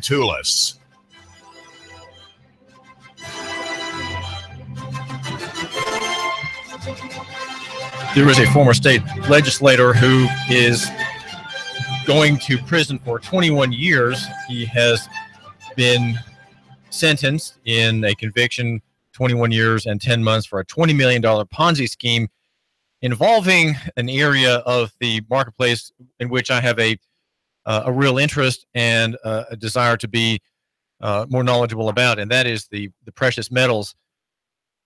David Tulis. There is a former state legislator who is going to prison for 21 years. He has been sentenced in a conviction, 21 years and 10 months for a $20 million Ponzi scheme involving an area of the marketplace in which I have a real interest and a desire to be more knowledgeable about, and that is the precious metals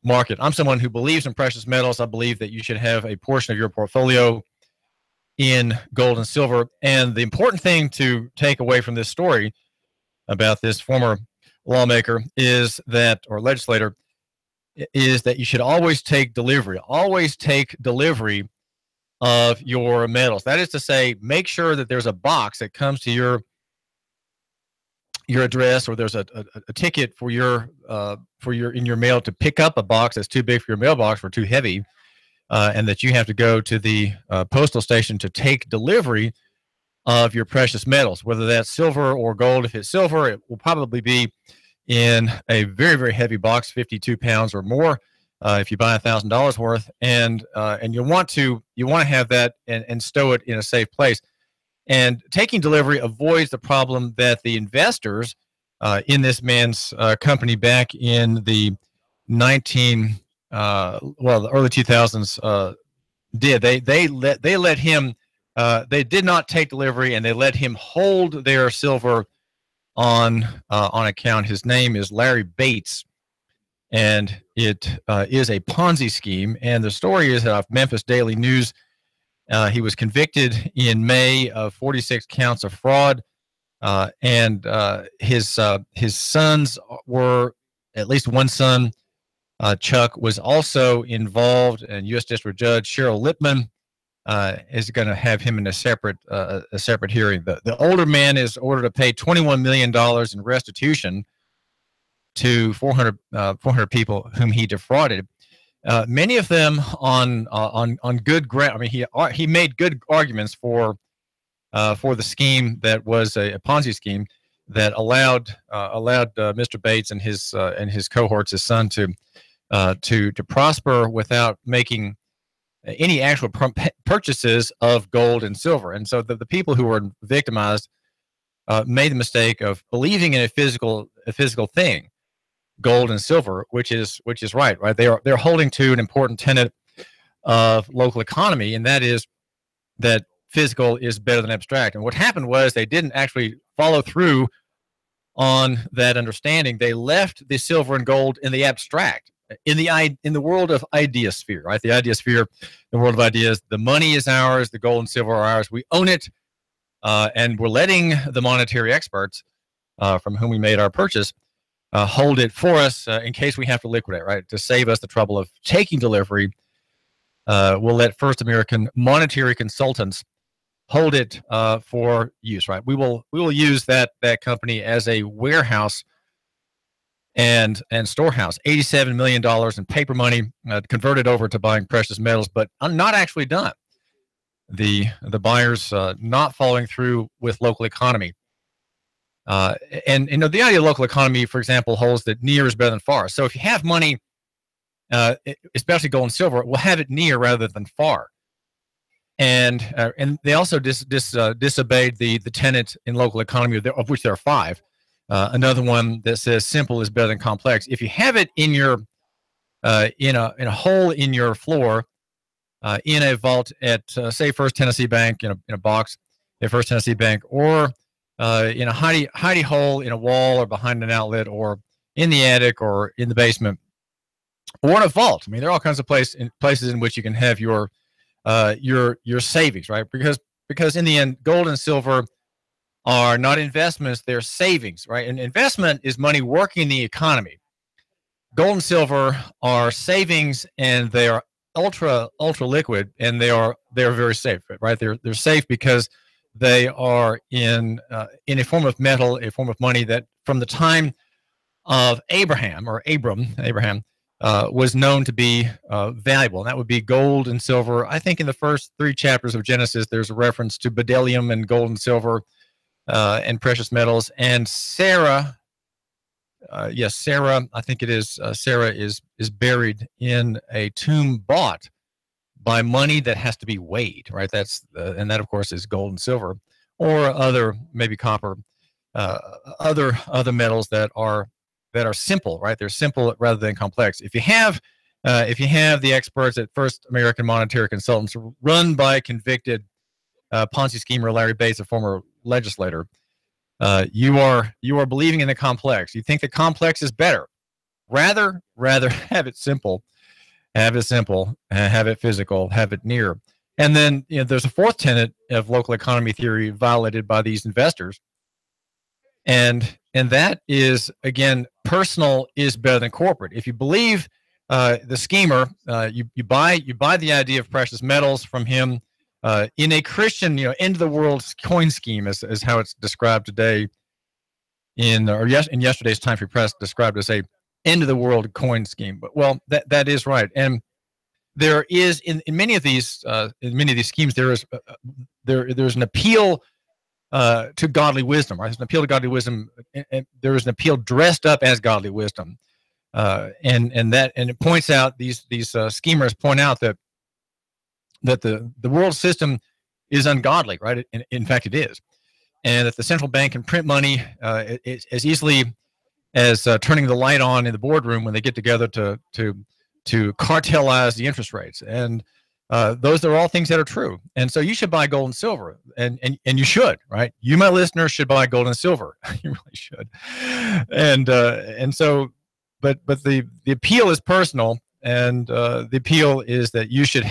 market. I'm someone who believes in precious metals. I believe that you should have a portion of your portfolio in gold and silver. And the important thing to take away from this story about this former lawmaker is that, or legislator, is that you should always take delivery of your metals. That is to say, make sure that there's a box that comes to your address, or there's a ticket for your in your mail to pick up a box that's too big for your mailbox or too heavy, and that you have to go to the postal station to take delivery of your precious metals, whether that's silver or gold. If it's silver, it will probably be in a very, very heavy box, 52 pounds or more, if you buy $1,000 worth, and you want to have that and stow it in a safe place. And taking delivery avoids the problem that the investors in this man's company back in the the early 2000s did. They let him. They did not take delivery, and they let him hold their silver on account. His name is Larry Bates, and it is a Ponzi scheme. And the story is that Memphis Daily News. He was convicted in May of 46 counts of fraud, and his sons were, at least one son, Chuck, was also involved, and U.S. District Judge Cheryl Lippman is going to have him in a separate hearing. The older man is ordered to pay $21 million in restitution to 400 people whom he defrauded. Many of them on good ground. I mean, he made good arguments for the scheme that was a Ponzi scheme that allowed Mr. Bates and his cohorts, his son, to prosper without making any actual purchases of gold and silver. And so the people who were victimized made the mistake of believing in a physical thing, gold and silver, which is right. They're holding to an important tenet of local economy, and that is that physical is better than abstract. And what happened was they didn't actually follow through on that understanding. They left the silver and gold in the abstract, in the world of idea sphere, right? The idea sphere, the world of ideas. The money is ours. The gold and silver are ours. We own it, and we're letting the monetary experts from whom we made our purchase hold it for us in case we have to liquidate, right? To save us the trouble of taking delivery, we'll let First American monetary consultants hold it for use, right? We will use that company as a warehouse and storehouse. $87 million in paper money converted over to buying precious metals, but not actually done. The buyers not following through with local economy. And the idea of local economy, for example, holds that near is better than far. So if you have money, especially gold and silver, we'll have it near rather than far. And they also disobeyed the tenet in local economy, of which there are 5. Another one that says simple is better than complex. If you have it in your in a hole in your floor, in a vault at say First Tennessee Bank, in a box at First Tennessee Bank, or in a hidey hole in a wall or behind an outlet or in the attic or in the basement or in a vault. I mean, there are all kinds of places in which you can have your savings, right? Because in the end, gold and silver are not investments, they're savings, right? And investment is money working in the economy. Gold and silver are savings, and they are ultra liquid, and they're very safe, right? They're safe because they are in a form of metal, a form of money that from the time of Abraham was known to be valuable. And that would be gold and silver. I think in the first 3 chapters of Genesis, there's a reference to bdellium and gold and silver. and precious metals. And Sarah, yes, Sarah, I think it is. Sarah is buried in a tomb bought by money that has to be weighed, right? And that of course is gold and silver, or other, maybe copper, other metals that are simple, right? They're simple rather than complex. If you have the experts at First American Monetary Consultants, run by convicted Ponzi schemer Larry Bates, a former legislator, you are believing in the complex. You think the complex is better. Rather have it simple. Have it simple, have it physical, have it near. And then there's a fourth tenet of local economy theory violated by these investors. And that is, again, personal is better than corporate. If you believe the schemer, you buy the idea of precious metals from him in a Christian, end of the world coin scheme, as how it's described today in yesterday's Time Free Press, described as a end of the world coin scheme. But well, that is right. And there is in many of these schemes there's an appeal to godly wisdom, right? There's an appeal to godly wisdom, and there is an appeal dressed up as godly wisdom, and it points out, these schemers point out that the world system is ungodly, right? In fact, it is, and that the central bank can print money as easily as turning the light on in the boardroom when they get together to cartelize the interest rates. And those are all things that are true. And so you should buy gold and silver, and you should, right? You, my listeners, should buy gold and silver. You really should. And so, but the appeal is personal, and the appeal is that you should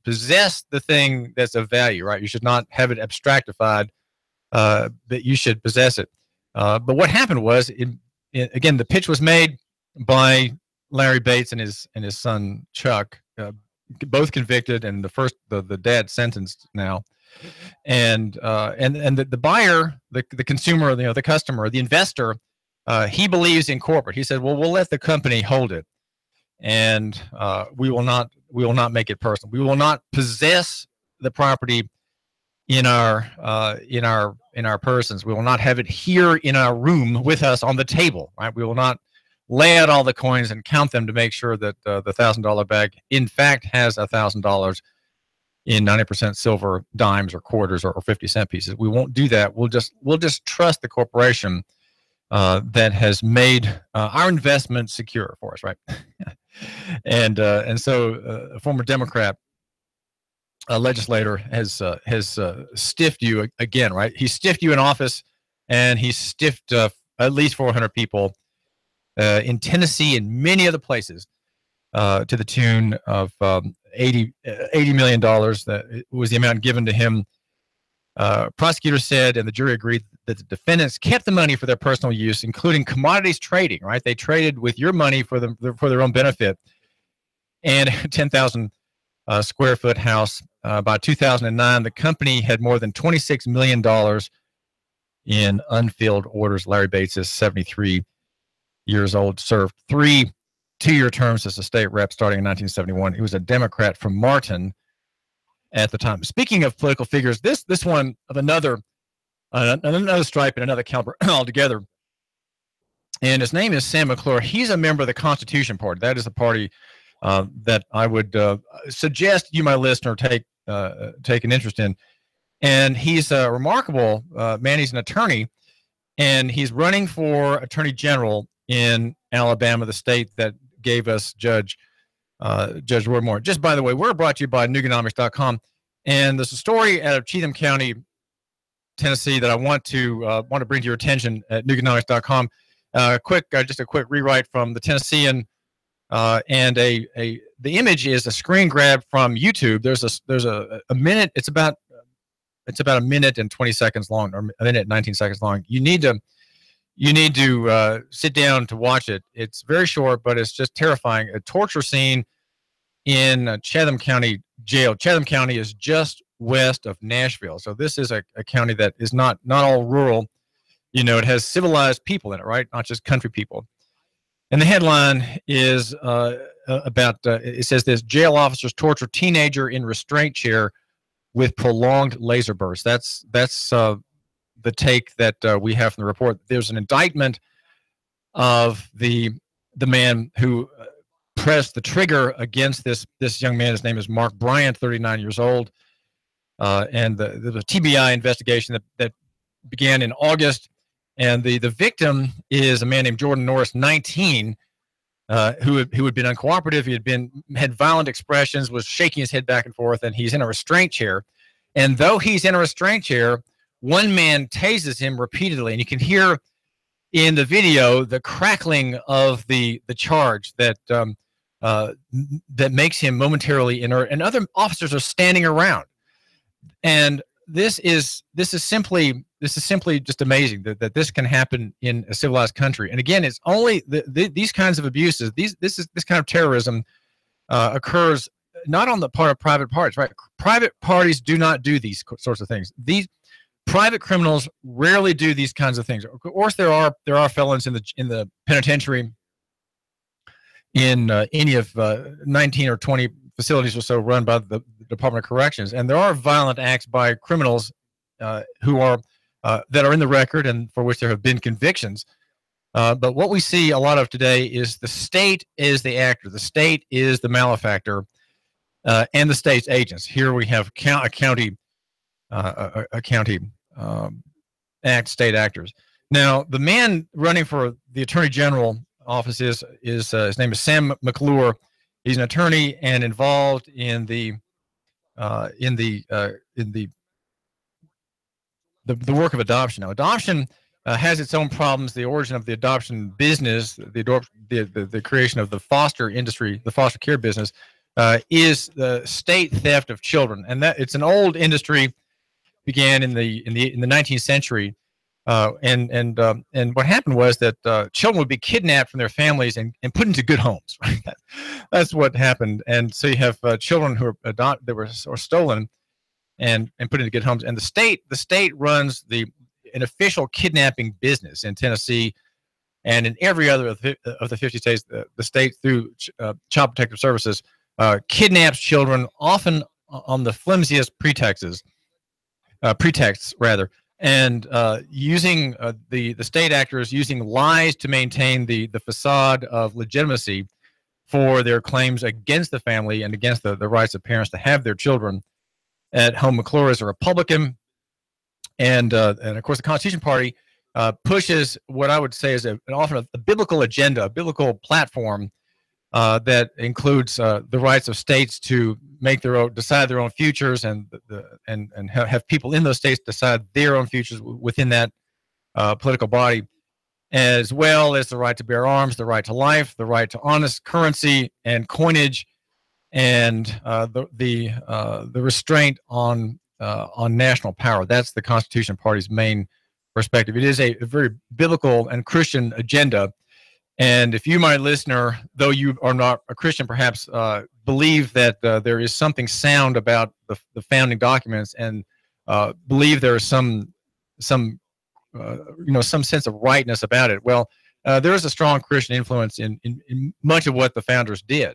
possess the thing that's of value, right? You should not have it abstractified, but you should possess it. But what happened was, again, the pitch was made by Larry Bates and his son Chuck, both convicted, and the dad sentenced now, and the buyer, the consumer, the customer, the investor, he believes in corporate. He said, well, we'll let the company hold it, and we will not make it personal. We will not possess the property in our persons. We will not have it here in our room with us on the table, right? We will not lay out all the coins and count them to make sure that the $1,000 bag in fact has $1,000 in 90% silver dimes or quarters or 50-cent pieces. We won't do that. We'll just trust the corporation that has made our investment secure for us, right? and so a former Democrat legislator has stiffed you again, right? He stiffed you in office, and he stiffed at least 400 people in Tennessee and many other places to the tune of $80 million. That was the amount given to him. Prosecutors said, and the jury agreed, that the defendants kept the money for their personal use, including commodities trading, right? They traded with your money for their own benefit. And 10,000 square foot house. By 2009, the company had more than $26 million in unfilled orders. Larry Bates is 73 years old, served 3 two-year terms as a state rep starting in 1971. He was a Democrat from Martin at the time. Speaking of political figures, this one of another stripe and another caliber altogether, and his name is Sam McClure. He's a member of the Constitution Party. That is a party that I would suggest you, my listener, take an interest in. And he's a remarkable man. He's an attorney, and he's running for Attorney General in Alabama, the state that gave us Judge Roy Moore. Just by the way, we're brought to you by Nooganomics.com, and there's a story out of Cheatham County, Tennessee, that I want to bring to your attention at Nooganomics.com. Just a quick rewrite from the Tennessean, and the image is a screen grab from YouTube. There's a minute. It's about a minute and 20 seconds long, or a minute and 19 seconds long. You need to sit down to watch it. It's very short, but it's just terrifying. A torture scene in Chatham County Jail. Chatham County is just west of Nashville, so this is a county that is not all rural. It has civilized people in it, right? Not just country people. And the headline is about. It says this: jail officers torture teenager in restraint chair with prolonged laser bursts. That's the the take that we have from the report. There's an indictment of the man who pressed the trigger against this young man. His name is Mark Bryant, 39 years old, and there's a TBI investigation that began in August, and the victim is a man named Jordan Norris, 19, who had been uncooperative. He had violent expressions, was shaking his head back and forth, and he's in a restraint chair. And though he's in a restraint chair, one man tases him repeatedly, and you can hear in the video the crackling of the charge that makes him momentarily inert, and other officers are standing around. And this is simply just amazing that this can happen in a civilized country. And again, it's only these kinds of abuses, this kind of terrorism occurs not on the part of private parties, right? Private parties do not do these sorts of things. These private criminals rarely do these kinds of things. Of course, there are felons in the penitentiary in any of 19 or 20 facilities or so run by the Department of Corrections, and there are violent acts by criminals who are that are in the record and for which there have been convictions. But what we see a lot of today is the state is the actor, the state is the malefactor, and the state's agents. Here we have a county state actors. Now, the man running for the Attorney General office is his name is Sam McClure. He's an attorney and involved in the work of adoption. Now, adoption has its own problems. The origin of the adoption business, the creation of the foster industry, the foster care business, is the state theft of children, and that it's an old industry. Began in the 19th century, and what happened was that children would be kidnapped from their families and put into good homes. Right? That's what happened. And so you have children who are adopted, that were stolen, and put into good homes. And the state runs an official kidnapping business in Tennessee, and in every other of the 50 states. The state, through Child Protective Services, kidnaps children, often on the flimsiest pretexts, and using the state actors using lies to maintain the facade of legitimacy for their claims against the family and against the rights of parents to have their children at home. McClure is a Republican, and of course the Constitution Party pushes what I would say is often a biblical agenda, a biblical platform that includes the rights of states to decide their own futures, and have people in those states decide their own futures within that political body, as well as the right to bear arms, the right to life, the right to honest currency and coinage, and the restraint on national power. That's the Constitution Party's main perspective. It is a very biblical and Christian agenda. And if you, my listener, though you are not a Christian, perhaps believe that there is something sound about the founding documents, and believe there is some sense of rightness about it, well, there is a strong Christian influence in much of what the founders did.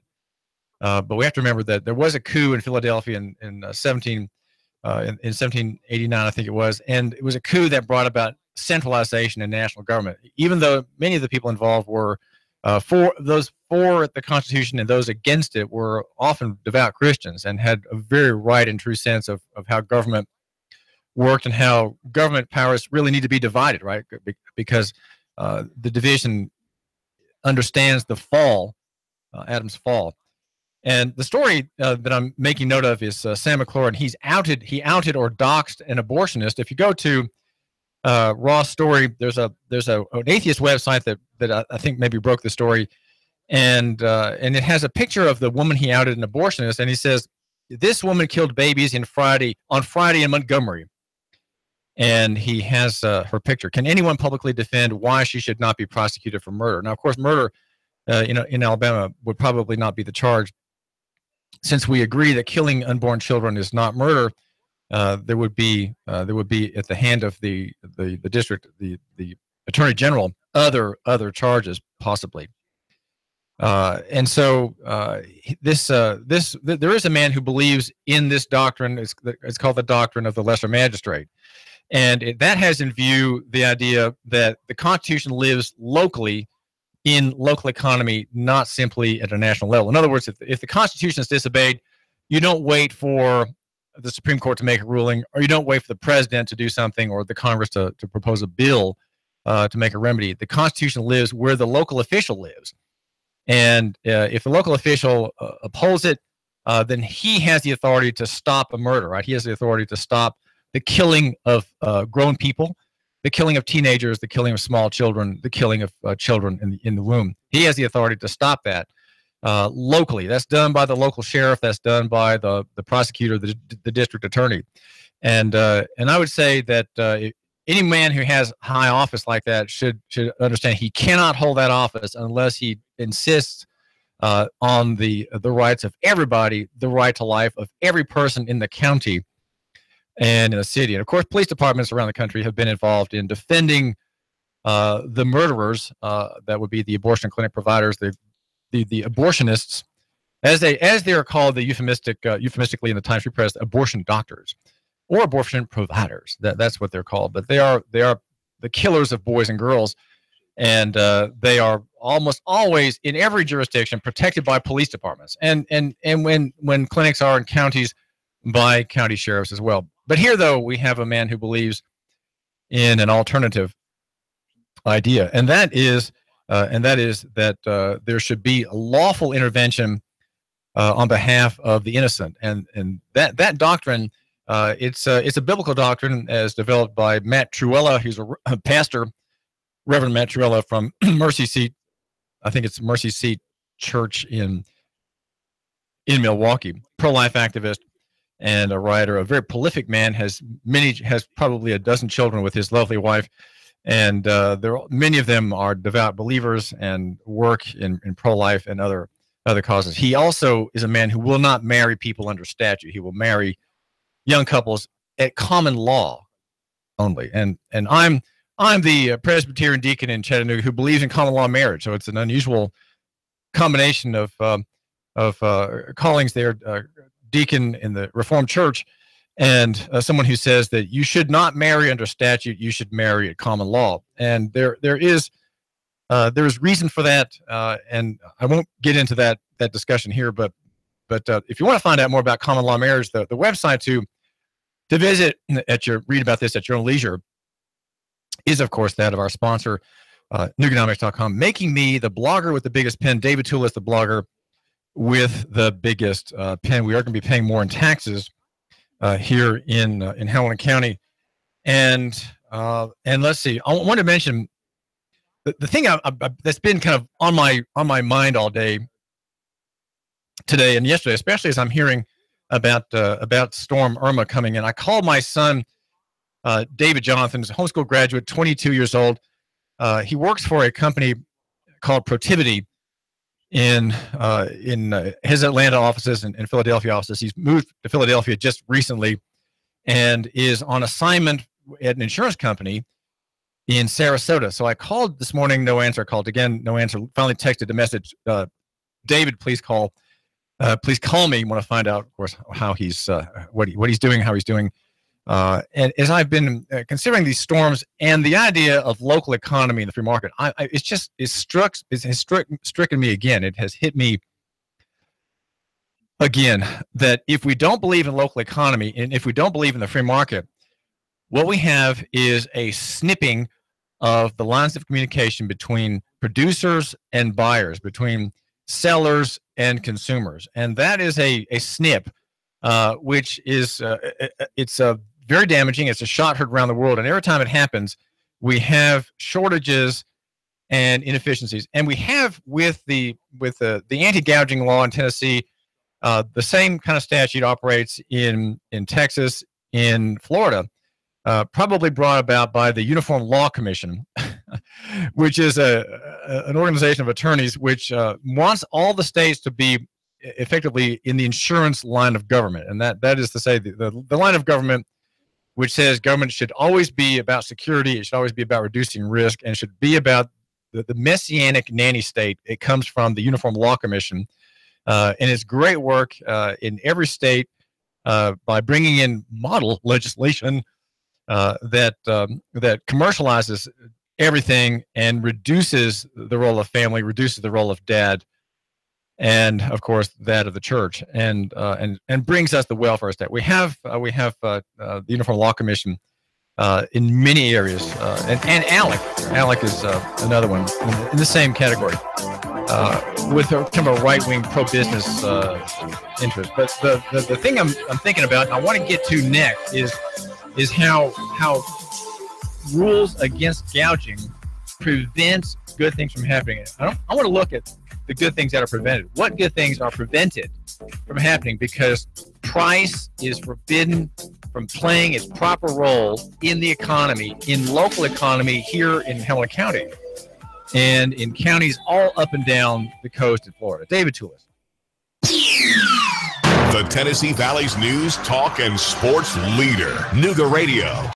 But we have to remember that there was a coup in Philadelphia in 1789, I think it was, and it was a coup that brought about centralization in national government. Even though many of the people involved were for the Constitution, and those against it were often devout Christians and had a very right and true sense of how government worked and how government powers really need to be divided, right? Because the division understands the fall, Adam's fall. And the story that I'm making note of is Sam McClure, and he outed or doxed an abortionist. If you go to Raw Story, there's an atheist website that I think maybe broke the story, and it has a picture of the woman he outed, an abortionist, and he says, "This woman killed babies on Friday in Montgomery," and he has her picture. "Can anyone publicly defend why she should not be prosecuted for murder?" Now, of course, murder, in Alabama would probably not be the charge, since we agree that killing unborn children is not murder. There would be at the hand of the district, the Attorney General, other charges possibly. And so there is a man who believes in this doctrine. It's called the doctrine of the lesser magistrate, And that has in view the idea that the Constitution lives locally in local economy, not simply at a national level. In other words, if the Constitution is disobeyed, you don't wait for the Supreme Court to make a ruling, or you don't wait for the president to do something, or the Congress to propose a bill to make a remedy. The Constitution lives where the local official lives. And if the local official upholds it, then he has the authority to stop a murder, right? He has the authority to stop the killing of grown people, the killing of teenagers, the killing of small children, the killing of children in the womb. He has the authority to stop that locally. That's done by the local sheriff. That's done by the prosecutor, the district attorney. And I would say that any man who has high office like that should understand he cannot hold that office unless he insists on the rights of everybody, the right to life of every person in the county and in the city. And of course, police departments around the country have been involved in defending the murderers. That would be the abortion clinic providers, the abortionists, as they are called, the euphemistically in the Times Free Press, abortion doctors or abortion providers. That's what they're called. But they are the killers of boys and girls, and they are almost always in every jurisdiction protected by police departments, and when clinics are in counties, by county sheriffs as well. But here, though, we have a man who believes in an alternative idea, and that is that there should be a lawful intervention on behalf of the innocent, and that doctrine, it's a biblical doctrine as developed by Matt Truella, who's a pastor, Reverend Matt Truella from Mercy Seat, I think it's Mercy Seat Church in Milwaukee, pro-life activist and a writer, a very prolific man, has probably a dozen children with his lovely wife, and many of them are devout believers and work in pro-life and other causes. He also is a man who will not marry people under statute. He will marry young couples at common law only. And I'm the Presbyterian deacon in Chattanooga who believes in common law marriage. So it's an unusual combination of callings there. Deacon in the Reformed Church, and someone who says that you should not marry under statute, you should marry at common law. And there is reason for that, and I won't get into that discussion here. But if you want to find out more about common law marriage, the website to visit read about this at your own leisure is, of course, that of our sponsor, Nooganomics.com. Making me the blogger with the biggest pen, David Tulis, the blogger with the biggest pen. We are going to be paying more in taxes here in Howland County, and let's see. I want to mention the thing that's been kind of on my mind all day today and yesterday, especially as I'm hearing about Storm Erma coming in. I called my son, David Jonathan, who's a homeschool graduate, 22 years old. He works for a company called Protivity in his Atlanta offices and Philadelphia offices. He's moved to Philadelphia just recently and is on assignment at an insurance company in Sarasota. So I called this morning, no answer. I called again, no answer. Finally texted a message, David, please call me. Want to find out, of course, how he's what he's doing, how he's doing. And as I've been considering these storms and the idea of local economy in the free market, it's stricken me again. It has hit me again that if we don't believe in local economy and if we don't believe in the free market, what we have is a snipping of the lines of communication between producers and buyers, between sellers and consumers, and that is a snip, which is it's very damaging. It's a shot heard around the world, and every time it happens, we have shortages and inefficiencies. And we have with the anti-gouging law in Tennessee, the same kind of statute operates in Texas, in Florida, probably brought about by the Uniform Law Commission, which is an organization of attorneys which wants all the states to be effectively in the insurance line of government, and that is to say the line of government which says government should always be about security, it should always be about reducing risk, and should be about the messianic nanny state. It comes from the Uniform Law Commission, and it's great work in every state by bringing in model legislation that commercializes everything and reduces the role of family, reduces the role of dad, and of course that of the church, and brings us the welfare state. We have the Uniform Law Commission in many areas, and ALEC is another one in the same category, with a kind of a right-wing pro-business interest. But the thing I'm thinking about, and I want to get to next, is how rules against gouging prevents good things from happening. I want to look at the good things that are prevented. What good things are prevented from happening because price is forbidden from playing its proper role in the economy, in local economy here in Helena County, and in counties all up and down the coast of Florida. David Tulis. The Tennessee Valley's news, talk, and sports leader, Nooga Radio.